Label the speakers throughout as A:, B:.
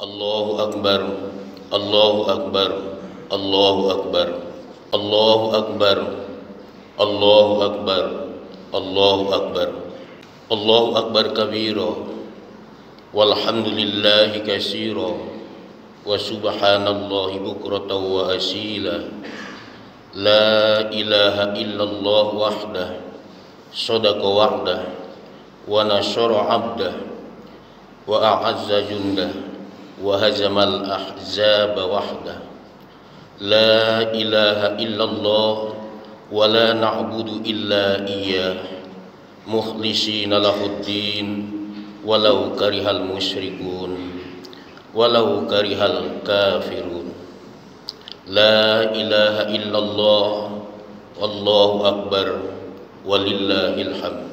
A: Allahu Akbar, Allahu Akbar, Allahu Akbar, Allahu Akbar, Allahu Akbar, Allahu Akbar, Allahu Akbar kabira, walhamdulillahi katsira, wa subhanallahi bukratan wa asila. La ilaha illallah wahdah, sadaqa wa'dah, wa nasara 'abdah, wa a'azza jundah, wa hazamal ahzaba wahdah. La ilaha illallah wa la na'budu illa iyyah, mukhlishina lahuddin, walau karihal musyrikun, walau karihal kafirun. La ilaha illallah, wallahu akbar, walillahil hamd.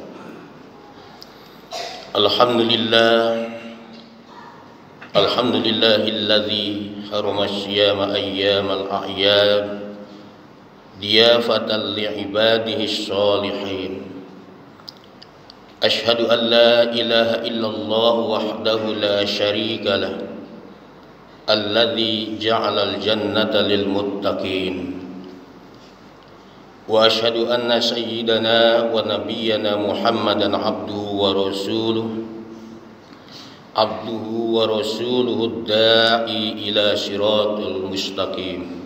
A: Alhamdulillah, alhamdulillahilladzi harama syiyama ayyamal a'yad diyafatan li'ibadihi sholihin. Ashhadu an la ilaha illallah wahdahu la syarika lah, alladzi ja'alal jannata lil muttaqin. Wa ashhadu anna sayyidana wa nabiyyana Muhammadan abduhu wa rasuluhu da'i ila siratul mustaqim.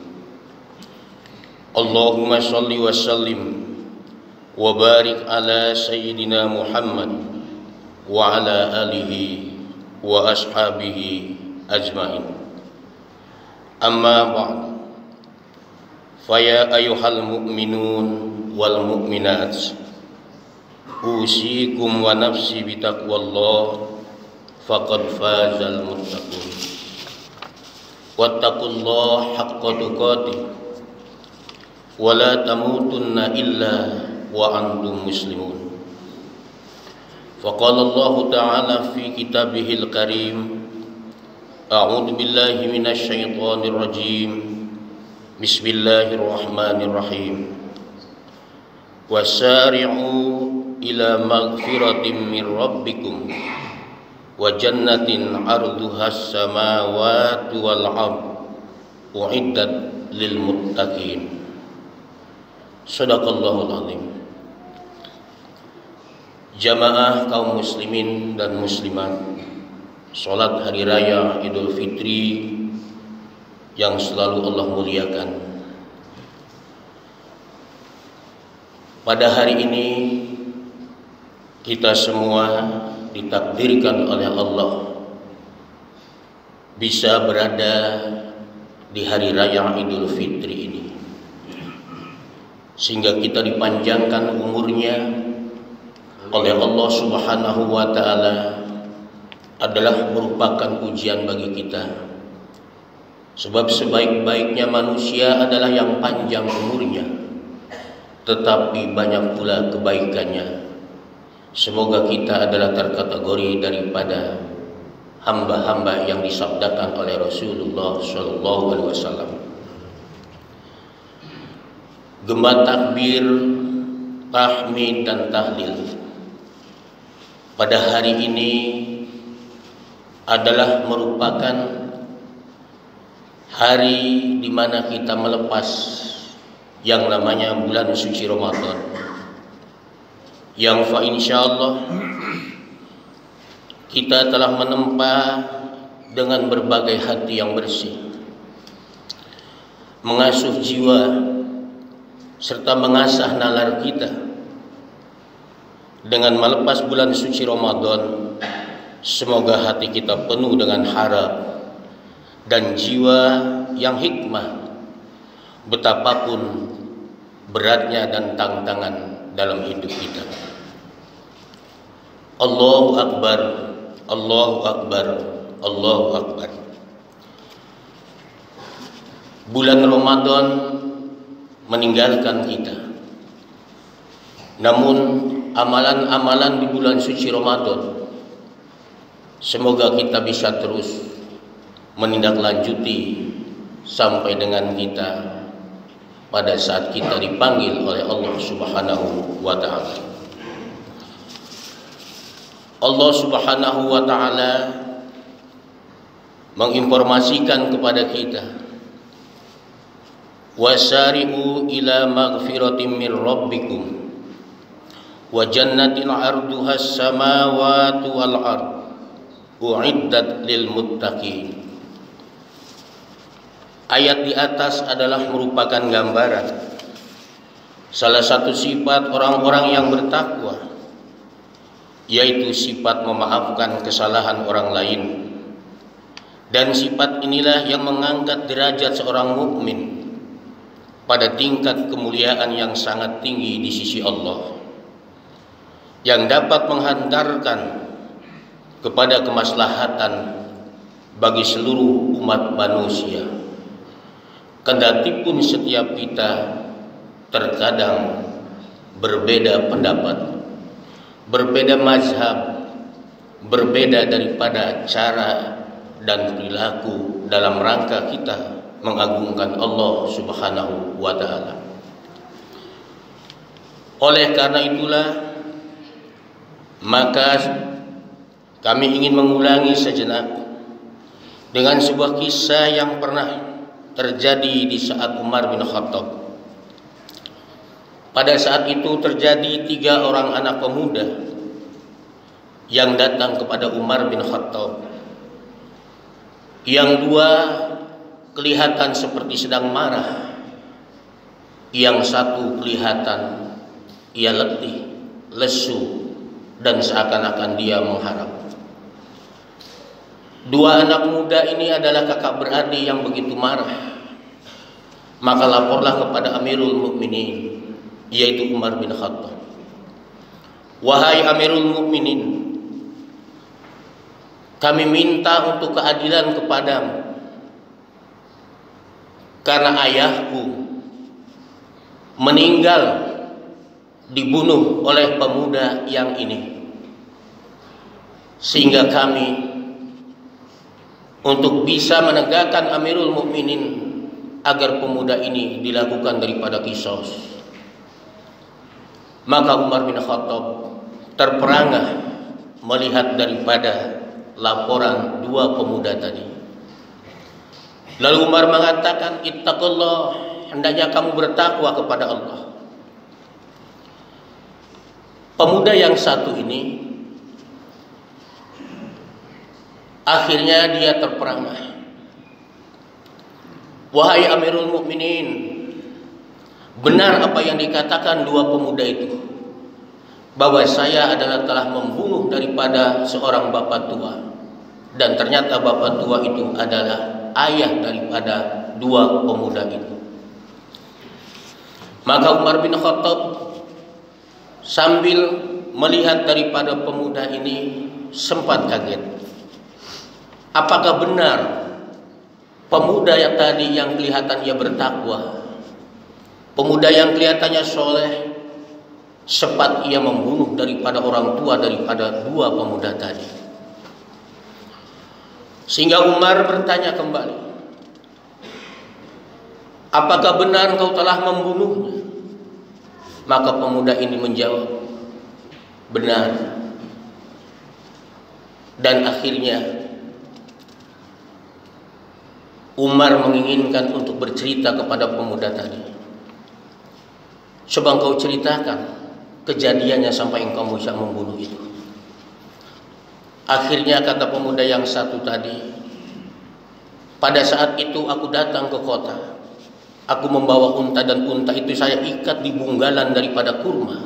A: Allahumma shalli wa sallim wa barik ala sayyidina Muhammad wa ala alihi wa ashabihi ajmain. Amma ba'd, faya ayyuhal mu'minun wal mu'minat, usikum wa nafsi bitaqwallah, faqad fazal muttaqun. Wattaqullaha haqqa tuqatih, wa la tamutunna illa wa antum muslimun. Faqala Allah ta'ala fi kitabihil karim, a'udzu billahi minasy syaithanir rajim. Bismillahirrahmanirrahim. Wasari'u ila magfiratin min rabbikum wa jannatin 'arduhas samawati wal 'ardh u'iddat lil muttaqin. Shadaqallahul azim. Jamaah kaum muslimin dan muslimat, salat hari raya Idul Fitri yang selalu Allah muliakan. Pada hari ini kita semua ditakdirkan oleh Allah bisa berada di hari raya Idul Fitri ini, sehingga kita dipanjangkan umurnya oleh Allah Subhanahu wa ta'ala, adalah merupakan ujian bagi kita. Sebab sebaik-baiknya manusia adalah yang panjang umurnya, tetapi banyak pula kebaikannya. Semoga kita adalah terkategori daripada hamba-hamba yang disabdakan oleh Rasulullah SAW. Gema takbir, tahmid dan tahlil pada hari ini adalah merupakan hari di mana kita melepas yang namanya bulan suci Ramadan, yang insyaallah kita telah menempa dengan berbagai hati yang bersih, mengasuh jiwa serta mengasah nalar kita. Dengan melepas bulan suci Ramadan, semoga hati kita penuh dengan harap dan jiwa yang hikmah, betapapun beratnya dan tantangan dalam hidup kita. Allahu Akbar, Allahu Akbar, Allahu Akbar. Bulan Ramadan meninggalkan kita, namun amalan-amalan di bulan suci Ramadan semoga kita bisa terus menindaklanjuti sampai dengan kita pada saat kita dipanggil oleh Allah Subhanahu wa ta'ala. Allah Subhanahu wa ta'ala menginformasikan kepada kita, wasari'u ila maghfiratin min rabbikum wa jannatin 'arduhas samawati wal ard u'iddat lil muttaqin. Ayat di atas adalah merupakan gambaran salah satu sifat orang-orang yang bertakwa, yaitu sifat memaafkan kesalahan orang lain. Dan sifat inilah yang mengangkat derajat seorang mukmin pada tingkat kemuliaan yang sangat tinggi di sisi Allah, yang dapat menghantarkan kepada kemaslahatan bagi seluruh umat manusia. Kendatipun setiap kita terkadang berbeda pendapat, berbeda mazhab, berbeda daripada cara dan perilaku dalam rangka kita mengagungkan Allah Subhanahu wa ta'ala. Oleh karena itulah, maka kami ingin mengulangi sejenak dengan sebuah kisah yang pernah terjadi di saat Umar bin Khattab. Pada saat itu terjadi 3 orang anak pemuda yang datang kepada Umar bin Khattab. Yang 2 kelihatan seperti sedang marah, yang 1 kelihatan ia letih, lesu, dan seakan-akan dia mengharap. 2 anak muda ini adalah kakak beradik yang begitu marah. Maka laporlah kepada Amirul Mukminin, yaitu Umar bin Khattab. Wahai Amirul Mukminin, kami minta untuk keadilan kepadamu, karena ayahku meninggal dibunuh oleh pemuda yang ini, sehingga kami untuk bisa menegakkan Amirul Mukminin agar pemuda ini dilakukan daripada qisas. Maka Umar bin Khattab terperangah melihat daripada laporan 2 pemuda tadi. Lalu Umar mengatakan, ittaqullah, hendaknya kamu bertakwa kepada Allah. Pemuda yang 1 ini akhirnya dia terperangah. Wahai Amirul Mukminin, benar apa yang dikatakan 2 pemuda itu, bahwa saya adalah telah membunuh daripada seorang bapak tua, dan ternyata bapak tua itu adalah ayah daripada 2 pemuda itu. Maka Umar bin Khattab sambil melihat daripada pemuda ini sempat kaget. Apakah benar pemuda yang tadi yang kelihatannya bertakwa, pemuda yang kelihatannya soleh, sempat ia membunuh daripada orang tua daripada 2 pemuda tadi? Sehingga Umar bertanya kembali, apakah benar engkau telah membunuhnya? Maka pemuda ini menjawab, benar. Dan akhirnya Umar menginginkan untuk bercerita kepada pemuda tadi. Coba engkau ceritakan kejadiannya sampai engkau bisa membunuh itu. Akhirnya kata pemuda yang 1 tadi, pada saat itu aku datang ke kota. Aku membawa unta, dan unta itu saya ikat di bunggalan daripada kurma.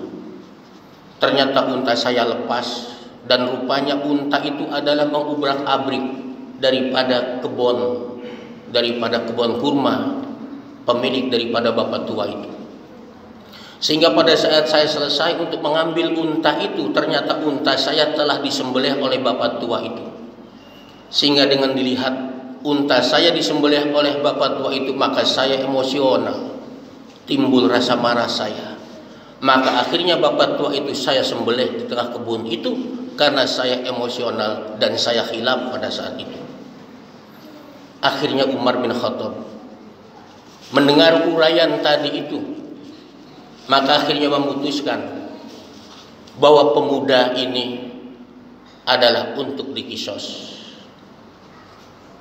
A: Ternyata unta saya lepas, dan rupanya unta itu adalah mengubrak-abrik daripada kebun kurma pemilik daripada bapak tua itu. Sehingga pada saat saya selesai untuk mengambil unta itu, ternyata unta saya telah disembelih oleh bapak tua itu. Sehingga dengan dilihat unta saya disembelih oleh bapak tua itu, maka saya emosional, timbul rasa marah saya. Maka akhirnya bapak tua itu saya sembelih di tengah kebun itu karena saya emosional dan saya khilaf pada saat itu. Akhirnya Umar bin Khattab mendengar uraian tadi itu, maka akhirnya memutuskan bahwa pemuda ini adalah untuk dikisos.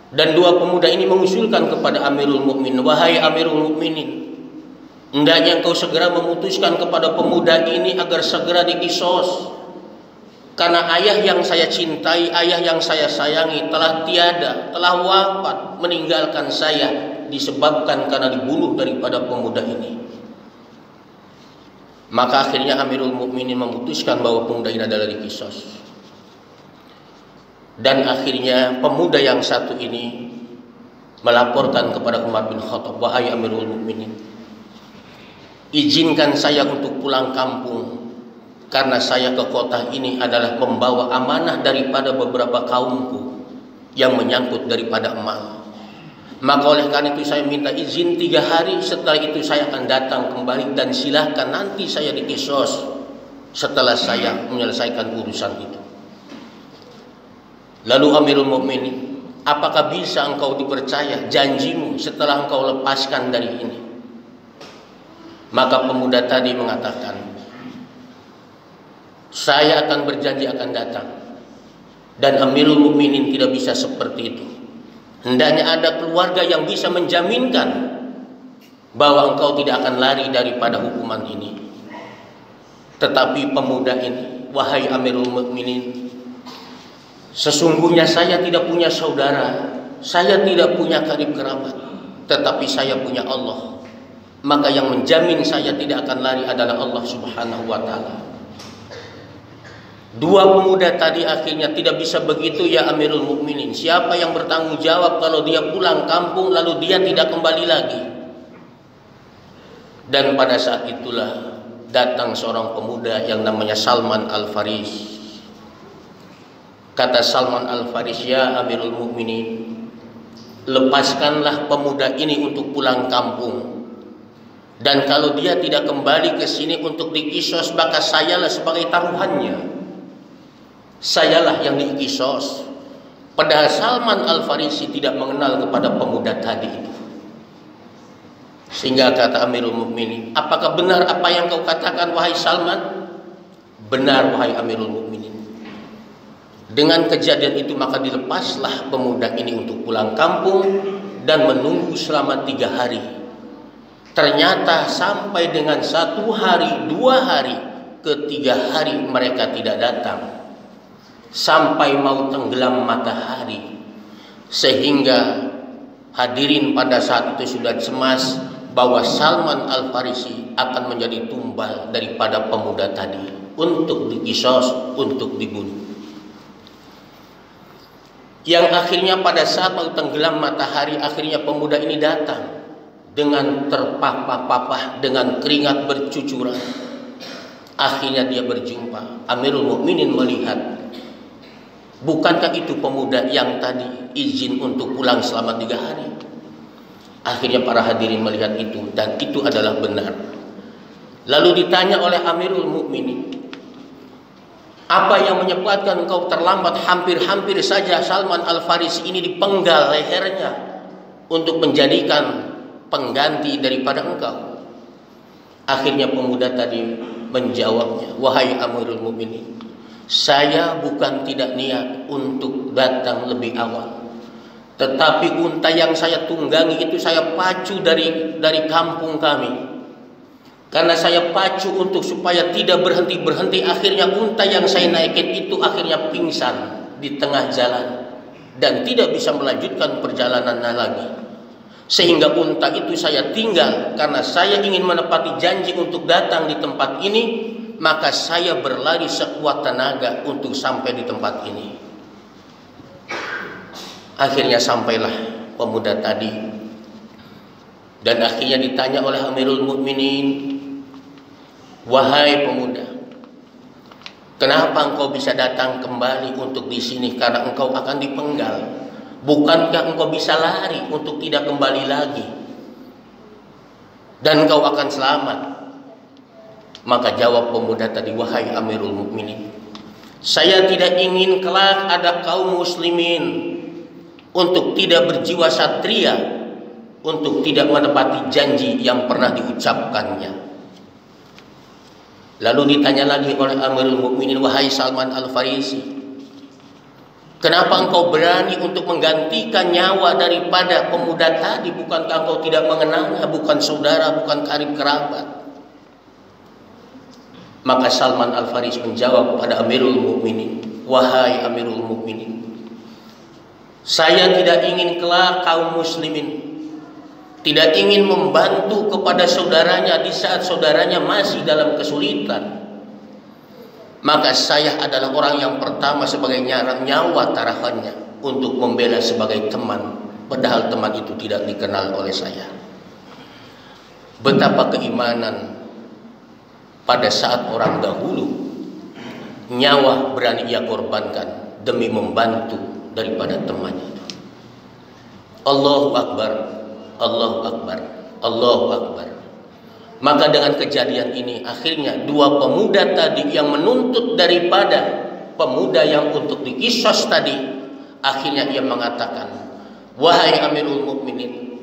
A: Dan dua pemuda ini mengusulkan kepada Amirul Mukminin, wahai Amirul Mukminin, hendaknya engkau segera memutuskan kepada pemuda ini agar segera dikisos. Karena ayah yang saya cintai, ayah yang saya sayangi telah tiada, telah wafat, meninggalkan saya disebabkan karena dibunuh daripada pemuda ini. Maka akhirnya Amirul Mukminin memutuskan bahwa pemuda ini adalah dikisos. Dan akhirnya pemuda yang satu ini melaporkan kepada Umar bin Khattab, wahai Amirul Mukminin, izinkan saya untuk pulang kampung, karena saya ke kota ini adalah membawa amanah daripada beberapa kaumku yang menyangkut daripada emas. Maka oleh karena itu saya minta izin 3 hari, setelah itu saya akan datang kembali dan silahkan nanti saya dikisos setelah saya menyelesaikan urusan itu. Lalu Amirul Mukminin, apakah bisa engkau dipercaya janjimu setelah engkau lepaskan dari ini? Maka pemuda tadi mengatakan, saya akan berjanji akan datang. Dan Amirul Mukminin tidak bisa seperti itu. Hendaknya ada keluarga yang bisa menjaminkan bahwa engkau tidak akan lari daripada hukuman ini. Tetapi pemuda ini, wahai Amirul Mukminin, sesungguhnya saya tidak punya saudara, saya tidak punya karib kerabat, tetapi saya punya Allah. Maka yang menjamin saya tidak akan lari adalah Allah Subhanahu wa ta'ala. Dua pemuda tadi akhirnya tidak bisa begitu, ya Amirul Mukminin. Siapa yang bertanggung jawab kalau dia pulang kampung lalu dia tidak kembali lagi? Dan pada saat itulah datang seorang pemuda yang namanya Salman Al-Faris. Kata Salman Al-Faris, ya Amirul Mukminin, lepaskanlah pemuda ini untuk pulang kampung. Dan kalau dia tidak kembali ke sini untuk dikisos, maka sayalah sebagai taruhannya. Sayalah yang dikisos. Padahal Salman Al-Farisi tidak mengenal kepada pemuda tadi itu. Sehingga kata Amirul Mukminin, apakah benar apa yang kau katakan wahai Salman? Benar wahai Amirul Mukminin. Dengan kejadian itu maka dilepaslah pemuda ini untuk pulang kampung dan menunggu selama 3 hari. Ternyata sampai dengan 1 hari, 2 hari, ke-3 hari mereka tidak datang. Sampai mau tenggelam matahari. Sehingga hadirin pada saat itu sudah cemas bahwa Salman Al-Farisi akan menjadi tumbal daripada pemuda tadi untuk dikisos, untuk dibunuh. Yang akhirnya pada saat mau tenggelam matahari, akhirnya pemuda ini datang dengan terpapah-papah, dengan keringat bercucuran. Akhirnya dia berjumpa. Amirul Mukminin melihat, bukankah itu pemuda yang tadi izin untuk pulang selama 3 hari? Akhirnya para hadirin melihat itu, dan itu adalah benar. Lalu ditanya oleh Amirul Mukminin, apa yang menyebabkan engkau terlambat? Hampir-hampir saja Salman Al-Farisi ini dipenggal lehernya untuk menjadikan pengganti daripada engkau. Akhirnya pemuda tadi menjawabnya, wahai Amirul Mukminin, saya bukan tidak niat untuk datang lebih awal, tetapi unta yang saya tunggangi itu saya pacu dari kampung kami. Karena saya pacu untuk supaya tidak berhenti-berhenti, akhirnya unta yang saya naikin itu akhirnya pingsan di tengah jalan dan tidak bisa melanjutkan perjalanannya lagi. Sehingga unta itu saya tinggal karena saya ingin menepati janji untuk datang di tempat ini, maka saya berlari sekuat tenaga untuk sampai di tempat ini. Akhirnya sampailah pemuda tadi, dan akhirnya ditanya oleh Amirul Mukminin, wahai pemuda, kenapa engkau bisa datang kembali untuk di sini? Karena engkau akan dipenggal. Bukankah engkau bisa lari untuk tidak kembali lagi? Dan engkau akan selamat. Maka jawab pemuda tadi, wahai Amirul Mukminin, saya tidak ingin kelak ada kaum muslimin untuk tidak berjiwa satria, untuk tidak menepati janji yang pernah diucapkannya. Lalu ditanya lagi oleh Amirul Mukminin, wahai Salman Al-Farisi, Kenapa engkau berani untuk menggantikan nyawa daripada pemuda tadi? Bukankah engkau tidak mengenalnya, bukan saudara, bukan karib kerabat? Maka Salman Al-Farisi menjawab kepada Amirul Mukminin, wahai Amirul Mukminin, saya tidak ingin kelak kaum muslimin tidak ingin membantu kepada saudaranya di saat saudaranya masih dalam kesulitan. Maka saya adalah orang yang pertama sebagai nyawa taruhannya untuk membela sebagai teman, padahal teman itu tidak dikenal oleh saya. Betapa keimanan pada saat orang dahulu, nyawa berani ia korbankan demi membantu daripada temannya itu. Allahu Akbar, Allahu Akbar, Allahu Akbar. Maka dengan kejadian ini akhirnya dua pemuda tadi yang menuntut daripada pemuda yang untuk dikisos tadi, akhirnya ia mengatakan, wahai Amirul Mukminin,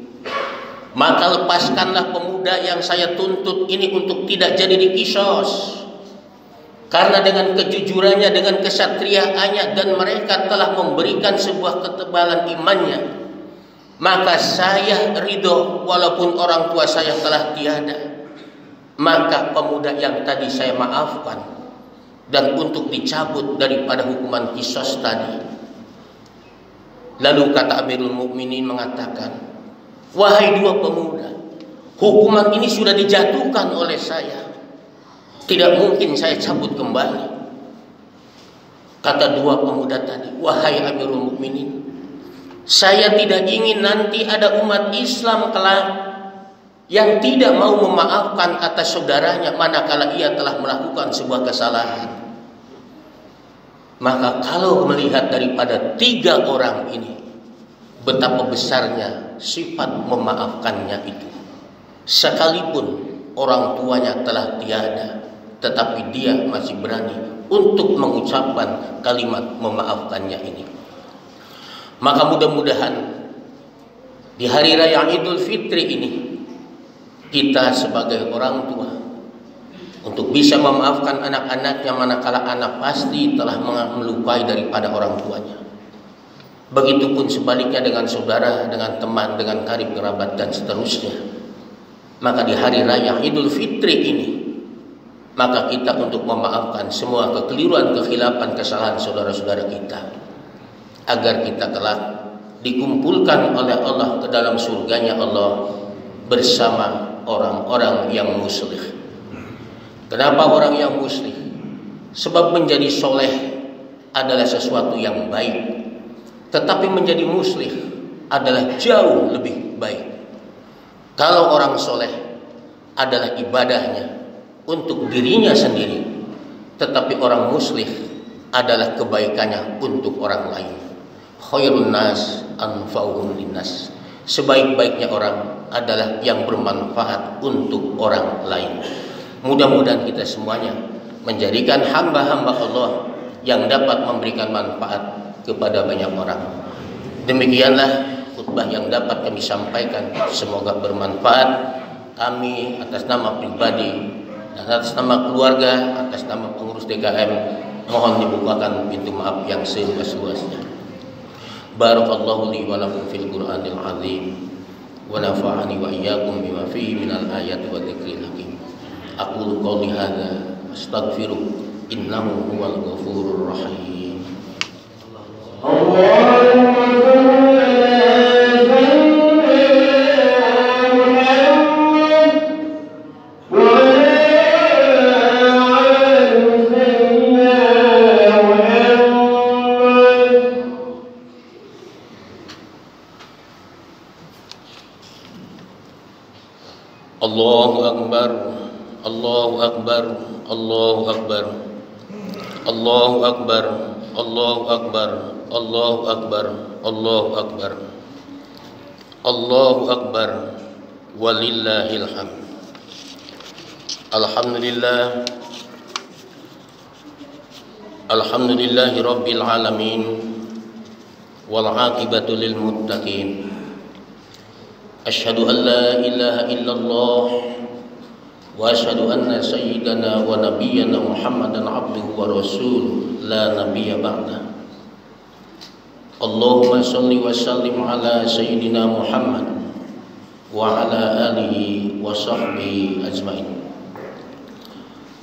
A: maka lepaskanlah pemuda yang saya tuntut ini untuk tidak jadi dikisos. Karena dengan kejujurannya, dengan kesatriaannya, dan mereka telah memberikan sebuah ketebalan imannya, maka saya ridho walaupun orang tua saya telah tiada. Maka pemuda yang tadi saya maafkan dan untuk dicabut daripada hukuman kisos tadi. Lalu kata Amirul Mukminin mengatakan, wahai dua pemuda, hukuman ini sudah dijatuhkan oleh saya, tidak mungkin saya cabut kembali. Kata dua pemuda tadi, wahai Amirul Mukminin, saya tidak ingin nanti ada umat Islam kelak yang tidak mau memaafkan atas saudaranya manakala ia telah melakukan sebuah kesalahan. Maka kalau melihat daripada tiga orang ini, betapa besarnya sifat memaafkannya itu, sekalipun orang tuanya telah tiada, tetapi dia masih berani untuk mengucapkan kalimat memaafkannya ini. Maka mudah-mudahan di hari raya Idul Fitri ini, kita sebagai orang tua untuk bisa memaafkan anak-anaknya manakala anak pasti telah melukai daripada orang tuanya. Begitupun sebaliknya dengan saudara, dengan teman, dengan karib kerabat dan seterusnya. Maka di hari raya Idul Fitri ini, maka kita untuk memaafkan semua kekeliruan, kekhilafan, kesalahan saudara-saudara kita, agar kita kelak dikumpulkan oleh Allah ke dalam surganya Allah bersama orang-orang yang muslih. Kenapa orang yang muslih? Sebab menjadi soleh adalah sesuatu yang baik, tetapi menjadi muslih adalah jauh lebih baik. Kalau orang soleh adalah ibadahnya untuk dirinya sendiri, tetapi orang muslih adalah kebaikannya untuk orang lain. Khairun nas anfa'uhum linnas. Sebaik-baiknya orang adalah yang bermanfaat untuk orang lain. Mudah-mudahan kita semuanya menjadikan hamba-hamba Allah yang dapat memberikan manfaat kepada banyak orang. Demikianlah khutbah yang dapat kami sampaikan. Semoga bermanfaat. Kami atas nama pribadi dan atas nama keluarga, atas nama pengurus DKM, mohon dibukakan pintu maaf yang seluas-luasnya. Barakallahu li wa lakum fil Qur'anil azim wa nafa'ani wa iyyakum bima fihi minal ayati wa dzikril hakim. Aqulu qouli hadza astaghfiru innahu huwal ghafurur rahim. Allahu Akbar, Allahu Akbar, Allahu Akbar, Allahu Akbar, Allahu Akbar, Allahu Akbar, Allahu Akbar, Allahu Akbar, walillahil hamd. Alhamdulillah, alhamdulillahi rabbil alamin, wal aqibatu lil muttaqin. Asyhadu an la ilaha illallah wa asyhadu anna sayyidana wa nabiyyana Muhammadan abduhu wa rasuluh la nabiyya ba'da. Allahumma salli wa sallim ala Sayyidina Muhammad wa ala alihi wa sahbihi ajmain.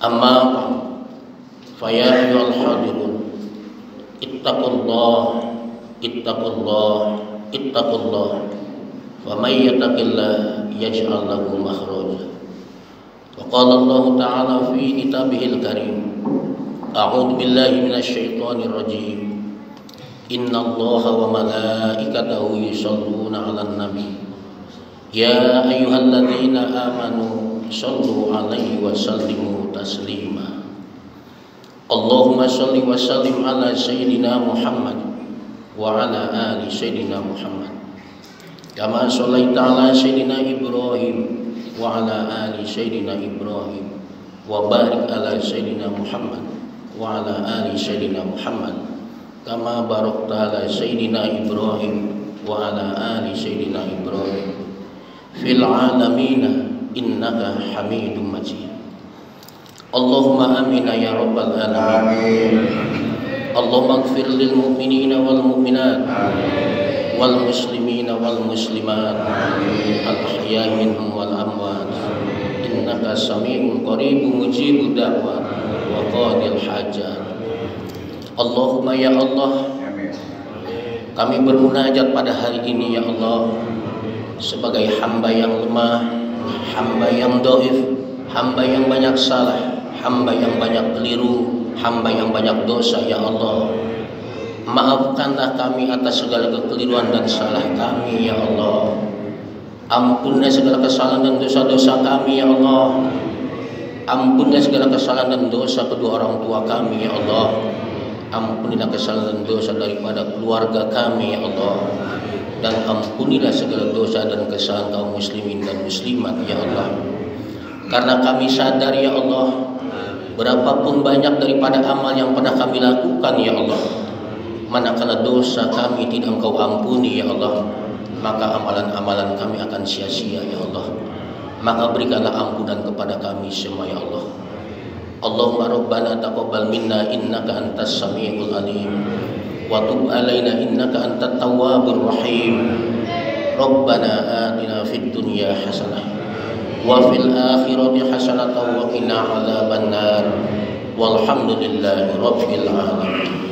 A: Amma ba'd, fa ya ayyuhal hadirun, ittaqullah wa may yattaqillah yaj'al lahu makhraja. Wa qala Allah ta'ala fi kitabihil karim, a'udzu billahi minasy syaithanir rajim. Innallaha wa malaikatahu yusholluna 'alan nabi. Ya ayyuhalladzina amanu shallu 'alaihi wa sallimu taslima. Allahumma shalli wa sallim ala Sayyidina Muhammad wa ala ali Sayyidina Muhammad kama shallaita ala Sayyidina Ibrahim wa ala ali Sayyidina Ibrahim wa barik ala Sayyidina Muhammad wa ala ali Sayyidina Muhammad kama barakta ala Sayyidina Ibrahim wa ala ali Sayyidina Ibrahim fil alamina innaka Hamidum Majid. Allahumma amin ya rabbal alamin. Allahumma ighfir lil mu'minina wal mu'minat wal muslimina wal muslimat al ahya'i minhum wal amwat innaka sami'un qaribun mujibud da'wat wa qadil hajat. Allahumma ya Allah, kami bermunajat pada hari ini ya Allah sebagai hamba yang lemah, hamba yang dhaif, hamba yang banyak salah, hamba yang banyak keliru, hamba yang banyak dosa ya Allah. Maafkanlah kami atas segala kekeliruan dan salah kami ya Allah. Ampunlah segala kesalahan dan dosa-dosa kami ya Allah. Ampunlah segala kesalahan dan dosa kedua orang tua kami ya Allah. Ampunilah kesalahan dan dosa daripada keluarga kami ya Allah. Dan ampunilah segala dosa dan kesalahan kaum muslimin dan muslimat ya Allah. Karena kami sadar ya Allah, berapapun banyak daripada amal yang pernah kami lakukan ya Allah, manakala dosa kami tidak Engkau ampuni ya Allah, maka amalan-amalan kami akan sia-sia ya Allah. Maka berikanlah ampunan kepada kami semua ya Allah. Allahumma rabbana taqabbal minna innaka antas samiul alim wa tub alaina innaka antat tawwabur rahim. Rabbana atina fid dunya hasanah wa fil akhirati hasanatan wa qina adzabannar. Walhamdulillahi rabbil alamin.